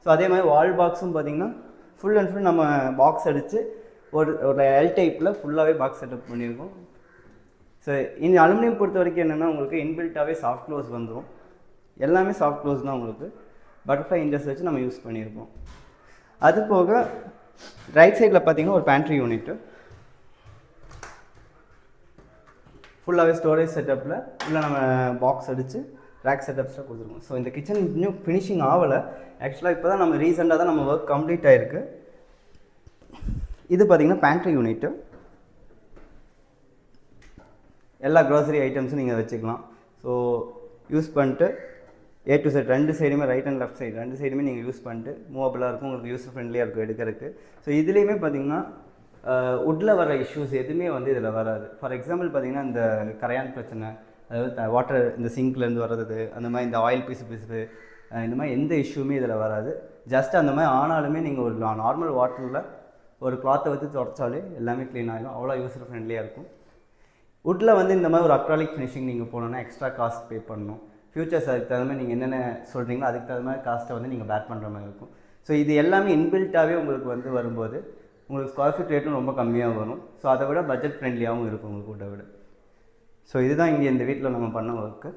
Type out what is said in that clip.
So அதே மாதிரி வால் பாக்ஸும் பார்த்தீங்கன்னா ஃபுல் அண்ட் ஃபுல் நம்ம பாக்ஸ் அடித்து ஒரு எல் டைப்பில் ஃபுல்லாகவே பாக்ஸ் செட்டப் பண்ணியிருக்கோம். ஸோ இந்த அலுமினியம் பொறுத்த வரைக்கும் என்னென்னா உங்களுக்கு இன்பில்ட்டாகவே சாஃப்ட் க்ளோஸ் வந்துடும். எல்லாமே சாஃப்ட் க்ளோஸ் தான் உங்களுக்கு. பட்டர்ஃப்ளை இன்ஜஸ் வச்சு நம்ம யூஸ் பண்ணியிருக்கோம். அது போக ரைட் சைடில் பார்த்தீங்கன்னா ஒரு பேண்ட்ரி யூனிட்டு ஃபுல்லாகவே ஸ்டோரேஜ் செட்டப்பில் ஃபுல்லாக நம்ம பாக்ஸ் அடித்து ரேக் செட்டப்ஸில் கொடுத்துருக்கோம். ஸோ இந்த கிச்சன் இன்னும் ஃபினிஷிங் ஆகலை. ஆக்சுவலாக இப்போ தான் நம்ம ரீசெண்டாக தான் நம்ம ஒர்க் கம்ப்ளீட் ஆகிருக்கு. இது பார்த்திங்கன்னா பேண்ட்ரி யூனிட்டு. எல்லா க்ரோசரி ஐட்டம்ஸும் நீங்கள் வச்சுக்கலாம். ஸோ யூஸ் பண்ணிட்டு A to Z ரெண்டு சைடுமே ரைட் அண்ட் லெஃப்ட் சைடு ரெண்டு சைடுமே நீங்கள் யூஸ் பண்ணிட்டு மூவபிளாக இருக்கும். உங்களுக்கு யூஸர் ஃப்ரெண்ட்லியாக இருக்கும் எடுக்கிறதுக்கு. ஸோ இதுலேயுமே பார்த்திங்கன்னா வுட்டில் வர இஷ்யூஸ் எதுவுமே வந்து இதில் வராது. ஃபார் எக்ஸாம்பிள் பார்த்திங்கன்னா இந்த கரையான் பிரச்சனை, அதாவது வாட்டர் இந்த சிங்க்லேருந்து வர்றது, அந்த மாதிரி இந்த ஆயில் பிசு இந்த மாதிரி எந்த இஷ்யூமே இதில் வராது. ஜஸ்ட் அந்த மாதிரி ஆனாலுமே நீங்கள் ஒரு நார்மல் வாட்டரில் ஒரு கிளாத்தை வச்சு தொடச்சாலே எல்லாமே க்ளீன் ஆகிடும். அவ்வளோ யூஸர் ஃப்ரெண்ட்லியாக இருக்கும். வுட்டில் வந்து இந்த மாதிரி ஒரு அக்ராலிக் ஃபினிஷிங் நீங்கள் போனோன்னா எக்ஸ்ட்ரா காஸ்ட் பே பண்ணணும். ஃபியூச்சர்ஸ் அதுக்கு தகுந்த மாதிரி நீங்கள் என்னென்ன சொல்கிறீங்களோ அதுக்கு தகுந்த மாதிரி காஸ்ட்டை வந்து நீங்கள் பேர் பண்ணுற மாதிரி இருக்கும். ஸோ இது எல்லாமே இன்பில்ட்டாகவே உங்களுக்கு வந்து வரும்போது உங்களுக்கு ஸ்கொயர் ஃபீட் ரேட்டும் ரொம்ப கம்மியாக வரும். ஸோ அதை விட பட்ஜெட் ஃப்ரெண்ட்லியாகவும் இருக்கும் உங்களுக்கு வுட்டை விட. ஸோ இதுதான் இங்கே இந்த வீட்டில் நம்ம பண்ண ஒர்க்கு.